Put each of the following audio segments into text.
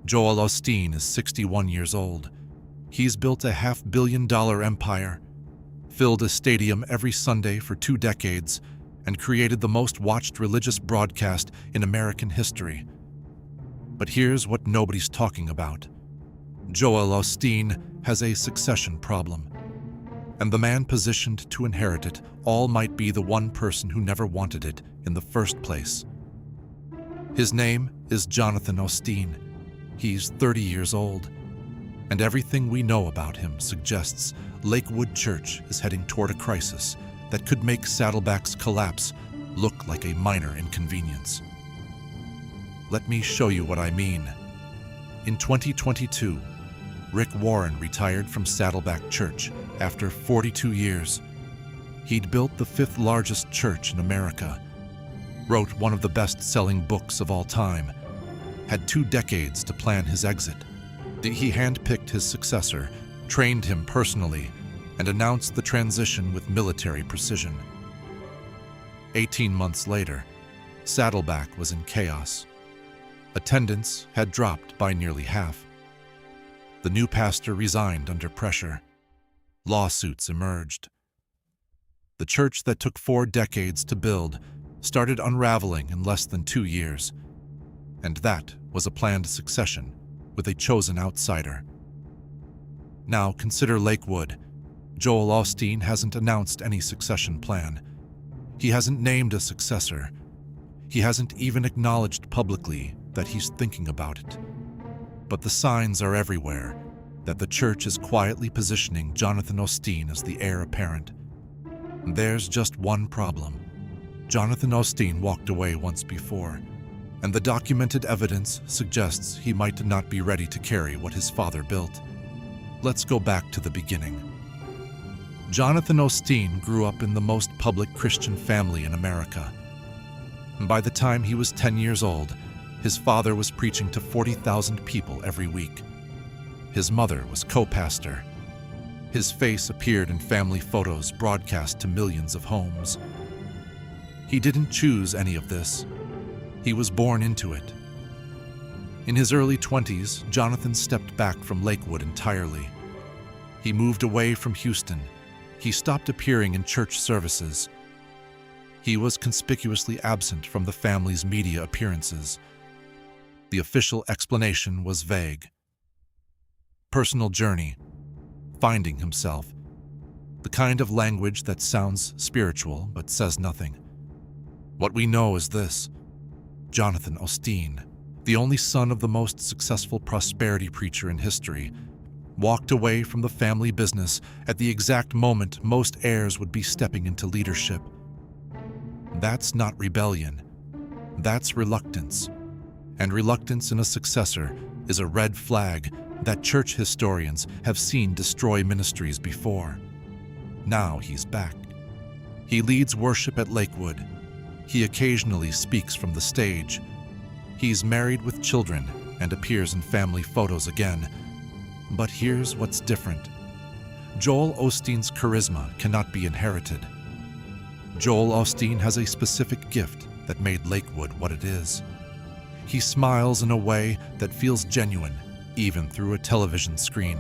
Joel Osteen is 61 years old. He's built a $500 million empire, filled a stadium every Sunday for 2 decades, and created the most watched religious broadcast in American history. But here's what nobody's talking about. Joel Osteen has a succession problem, and the man positioned to inherit it all might be the one person who never wanted it in the first place. His name is Jonathan Osteen. He's 30 years old, and everything we know about him suggests Lakewood Church is heading toward a crisis that could make Saddleback's collapse look like a minor inconvenience. Let me show you what I mean. In 2022, Rick Warren retired from Saddleback Church after 42 years. He'd built the 5th largest church in America, wrote one of the best-selling books of all time, had 2 decades to plan his exit. He handpicked his successor, trained him personally, and announced the transition with military precision. 18 months later, Saddleback was in chaos. Attendance had dropped by nearly half. The new pastor resigned under pressure. Lawsuits emerged. The church that took 4 decades to build started unraveling in less than 2 years. And that was a planned succession with a chosen outsider. Now consider Lakewood. Joel Osteen hasn't announced any succession plan. He hasn't named a successor. He hasn't even acknowledged publicly that he's thinking about it. But the signs are everywhere that the church is quietly positioning Jonathan Osteen as the heir apparent. There's just one problem. Jonathan Osteen walked away once before, and the documented evidence suggests he might not be ready to carry what his father built. Let's go back to the beginning. Jonathan Osteen grew up in the most public Christian family in America. By the time he was 10 years old, his father was preaching to 40,000 people every week. His mother was co-pastor. His face appeared in family photos broadcast to millions of homes. He didn't choose any of this. He was born into it. In his early 20s, Jonathan stepped back from Lakewood entirely. He moved away from Houston. He stopped appearing in church services. He was conspicuously absent from the family's media appearances. The official explanation was vague. Personal journey, finding himself, the kind of language that sounds spiritual but says nothing. What we know is this: Jonathan Osteen, the only son of the most successful prosperity preacher in history, walked away from the family business at the exact moment most heirs would be stepping into leadership. That's not rebellion. That's reluctance. And reluctance in a successor is a red flag that church historians have seen destroy ministries before. Now he's back. He leads worship at Lakewood. He occasionally speaks from the stage. He's married with children and appears in family photos again. But here's what's different. Joel Osteen's charisma cannot be inherited. Joel Osteen has a specific gift that made Lakewood what it is. He smiles in a way that feels genuine, even through a television screen.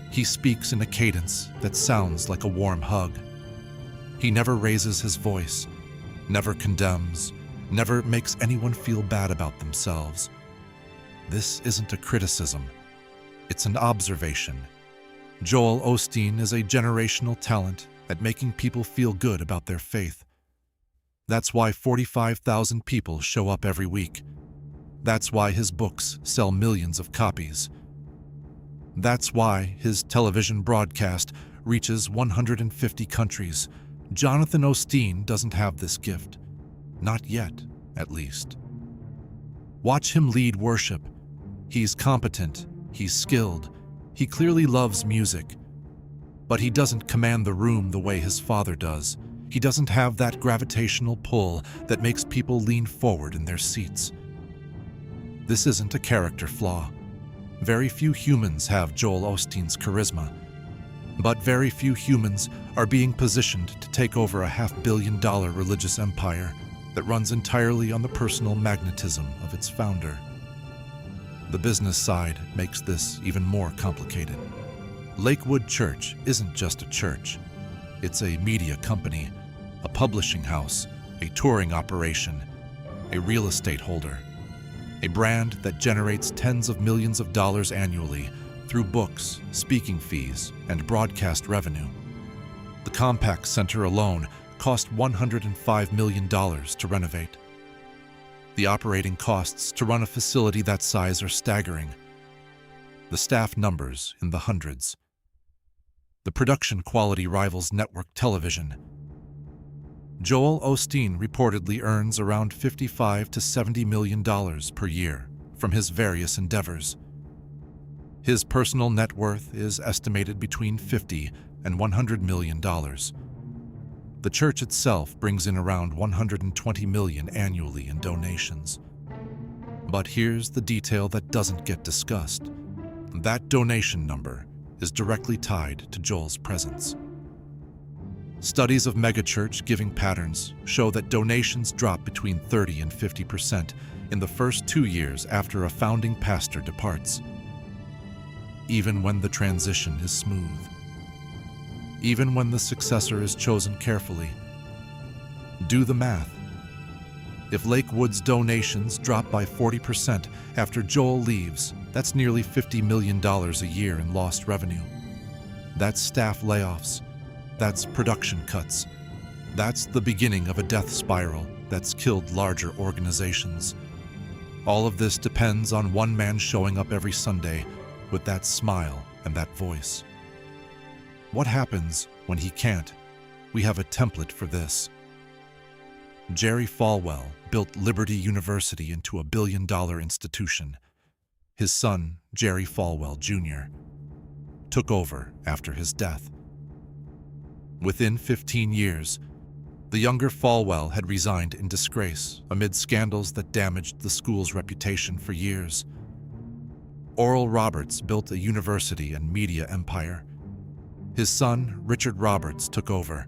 He speaks in a cadence that sounds like a warm hug. He never raises his voice, never condemns, never makes anyone feel bad about themselves. This isn't a criticism. It's an observation. Joel Osteen is a generational talent at making people feel good about their faith. That's why 45,000 people show up every week. That's why his books sell millions of copies. That's why his television broadcast reaches 150 countries. Jonathan Osteen doesn't have this gift. Not yet, at least. Watch him lead worship. He's competent. He's skilled. He clearly loves music. But he doesn't command the room the way his father does. He doesn't have that gravitational pull that makes people lean forward in their seats. This isn't a character flaw. Very few humans have Joel Osteen's charisma. But very few humans are being positioned to take over a $500 million religious empire that runs entirely on the personal magnetism of its founder. The business side makes this even more complicated. Lakewood Church isn't just a church. It's a media company, a publishing house, a touring operation, a real estate holder, a brand that generates tens of millions of dollars annually through books, speaking fees, and broadcast revenue. The Compaq Center alone cost $105 million to renovate. The operating costs to run a facility that size are staggering. The staff numbers in the hundreds. The production quality rivals network television. Joel Osteen reportedly earns around $55 to $70 million per year from his various endeavors. His personal net worth is estimated between $50 and $100 million. The church itself brings in around $120 million annually in donations. But here's the detail that doesn't get discussed. That donation number is directly tied to Joel's presence. Studies of megachurch giving patterns show that donations drop between 30 and 50% in the first 2 years after a founding pastor departs. Even when the transition is smooth. Even when the successor is chosen carefully. Do the math. If Lakewood's donations drop by 40% after Joel leaves, that's nearly $50 million a year in lost revenue. That's staff layoffs. That's production cuts. That's the beginning of a death spiral that's killed larger organizations. All of this depends on one man showing up every Sunday with that smile and that voice. What happens when he can't? We have a template for this. Jerry Falwell built Liberty University into a billion-dollar institution. His son, Jerry Falwell Jr., took over after his death. Within 15 years, the younger Falwell had resigned in disgrace amid scandals that damaged the school's reputation for years. Oral Roberts built a university and media empire. His son, Richard Roberts, took over.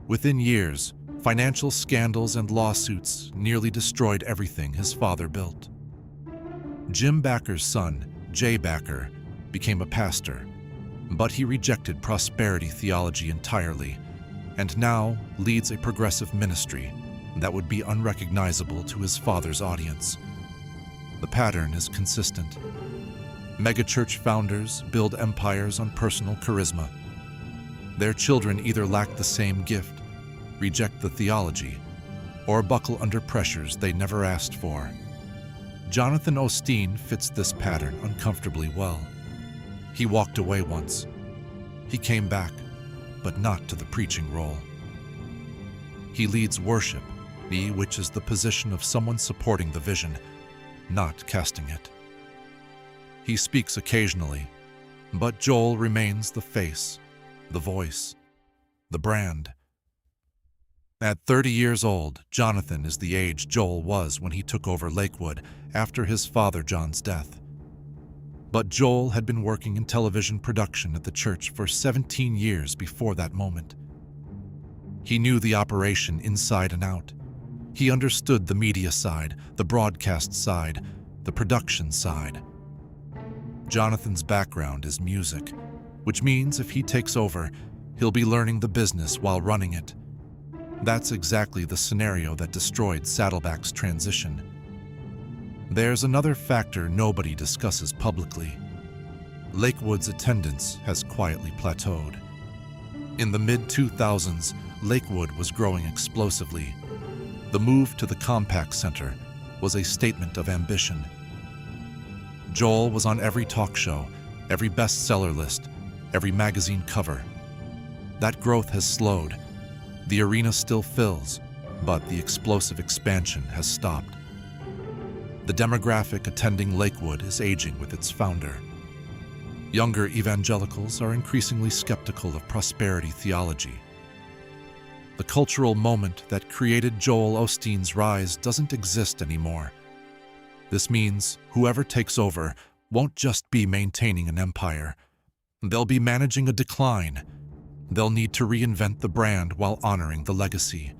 Within years, financial scandals and lawsuits nearly destroyed everything his father built. Jim Backer's son, Jay Backer, became a pastor, but he rejected prosperity theology entirely and now leads a progressive ministry that would be unrecognizable to his father's audience. The pattern is consistent. Megachurch founders build empires on personal charisma. Their children either lack the same gift, reject the theology, or buckle under pressures they never asked for. Jonathan Osteen fits this pattern uncomfortably well. He walked away once. He came back, but not to the preaching role. He leads worship, which is the position of someone supporting the vision, not casting it. He speaks occasionally, but Joel remains the face, the voice, the brand. At 30 years old, Jonathan is the age Joel was when he took over Lakewood after his father John's death. But Joel had been working in television production at the church for 17 years before that moment. He knew the operation inside and out. He understood the media side, the broadcast side, the production side. Jonathan's background is music, which means if he takes over, he'll be learning the business while running it. That's exactly the scenario that destroyed Saddleback's transition. There's another factor nobody discusses publicly. Lakewood's attendance has quietly plateaued. In the mid-2000s, Lakewood was growing explosively. The move to the Compaq Center was a statement of ambition. Joel was on every talk show, every bestseller list, every magazine cover. That growth has slowed. The arena still fills, but the explosive expansion has stopped. The demographic attending Lakewood is aging with its founder. Younger evangelicals are increasingly skeptical of prosperity theology. The cultural moment that created Joel Osteen's rise doesn't exist anymore. This means whoever takes over won't just be maintaining an empire. They'll be managing a decline. They'll need to reinvent the brand while honoring the legacy.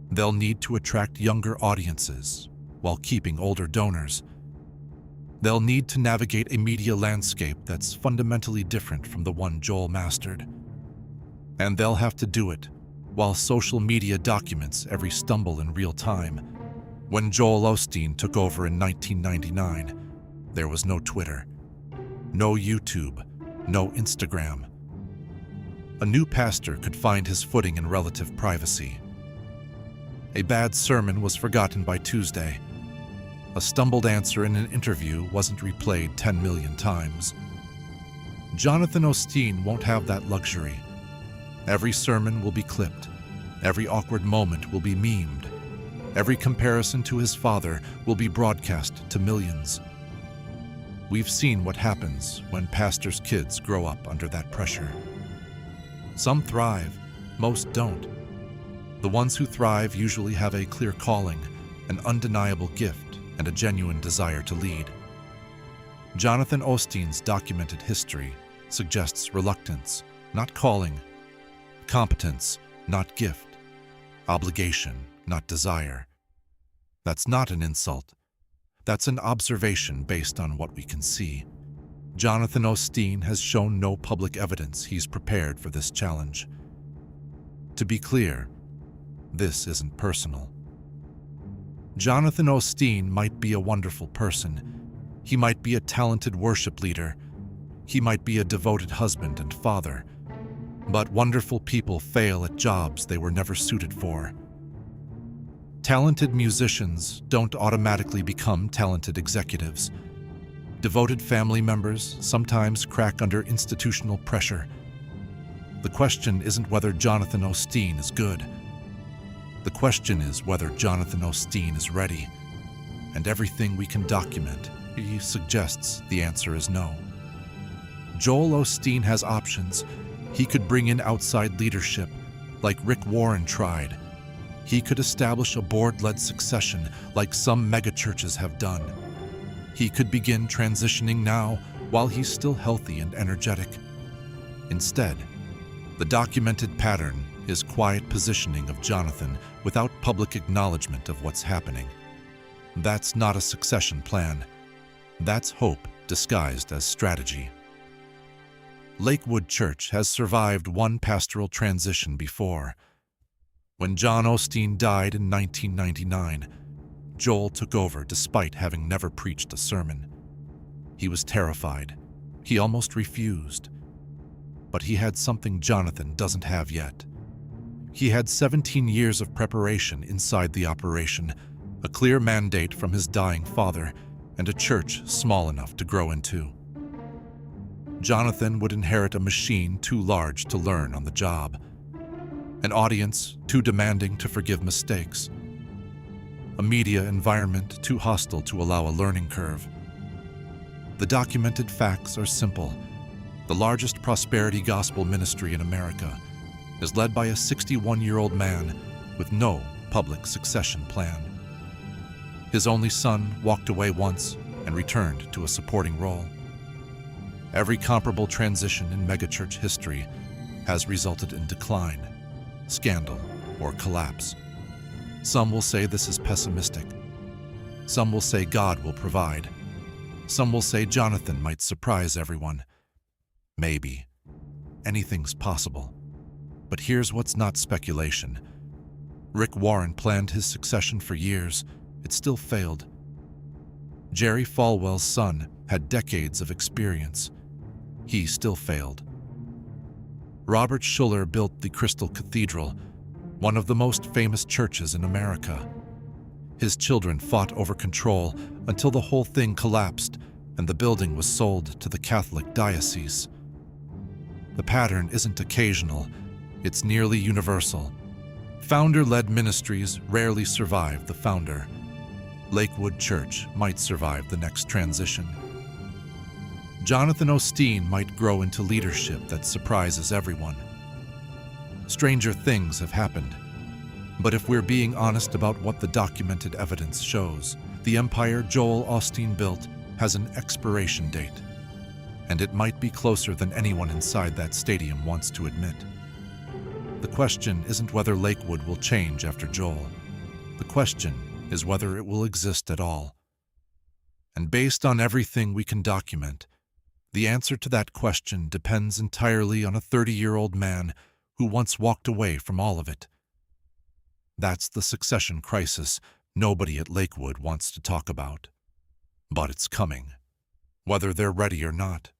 They'll need to attract younger audiences while keeping older donors. They'll need to navigate a media landscape that's fundamentally different from the one Joel mastered. And they'll have to do it while social media documents every stumble in real time. When Joel Osteen took over in 1999, there was no Twitter, no YouTube, no Instagram. A new pastor could find his footing in relative privacy. A bad sermon was forgotten by Tuesday. A stumbled answer in an interview wasn't replayed 10 million times. Jonathan Osteen won't have that luxury. Every sermon will be clipped. Every awkward moment will be memed. Every comparison to his father will be broadcast to millions. We've seen what happens when pastors' kids grow up under that pressure. Some thrive, most don't. The ones who thrive usually have a clear calling, an undeniable gift, and a genuine desire to lead. Jonathan Osteen's documented history suggests reluctance, not calling, competence, not gift, obligation, not desire. That's not an insult. That's an observation based on what we can see. Jonathan Osteen has shown no public evidence he's prepared for this challenge. To be clear, this isn't personal. Jonathan Osteen might be a wonderful person. He might be a talented worship leader. He might be a devoted husband and father. But wonderful people fail at jobs they were never suited for. Talented musicians don't automatically become talented executives. Devoted family members sometimes crack under institutional pressure. The question isn't whether Jonathan Osteen is good. The question is whether Jonathan Osteen is ready. And everything we can document, he suggests the answer is no. Joel Osteen has options. He could bring in outside leadership, like Rick Warren tried. He could establish a board-led succession, like some megachurches have done. He could begin transitioning now, while he's still healthy and energetic. Instead, the documented pattern is quiet positioning of Jonathan without public acknowledgement of what's happening. That's not a succession plan. That's hope disguised as strategy. Lakewood Church has survived one pastoral transition before. When John Osteen died in 1999, Joel took over despite having never preached a sermon. He was terrified. He almost refused. But he had something Jonathan doesn't have yet. He had 17 years of preparation inside the operation, a clear mandate from his dying father, and a church small enough to grow into. Jonathan would inherit a machine too large to learn on the job, an audience too demanding to forgive mistakes, a media environment too hostile to allow a learning curve. The documented facts are simple. The largest prosperity gospel ministry in America is led by a 61-year-old man with no public succession plan. His only son walked away once and returned to a supporting role. Every comparable transition in megachurch history has resulted in decline, scandal, or collapse. Some will say this is pessimistic. Some will say God will provide. Some will say Jonathan might surprise everyone. Maybe. Anything's possible. But here's what's not speculation. Rick Warren planned his succession for years. It still failed. Jerry Falwell's son had decades of experience. He still failed. Robert Schuller built the Crystal Cathedral, one of the most famous churches in America. His children fought over control until the whole thing collapsed and the building was sold to the Catholic diocese. The pattern isn't occasional, it's nearly universal. Founder-led ministries rarely survive the founder. Lakewood Church might survive the next transition. Jonathan Osteen might grow into leadership that surprises everyone. Stranger things have happened. But if we're being honest about what the documented evidence shows, the empire Joel Osteen built has an expiration date. And it might be closer than anyone inside that stadium wants to admit. The question isn't whether Lakewood will change after Joel. The question is whether it will exist at all. And And based on everything we can document, the answer to that question depends entirely on a 30-year-old man who once walked away from all of it. That's the succession crisis nobody at Lakewood wants to talk about. But it's coming, whether they're ready or not.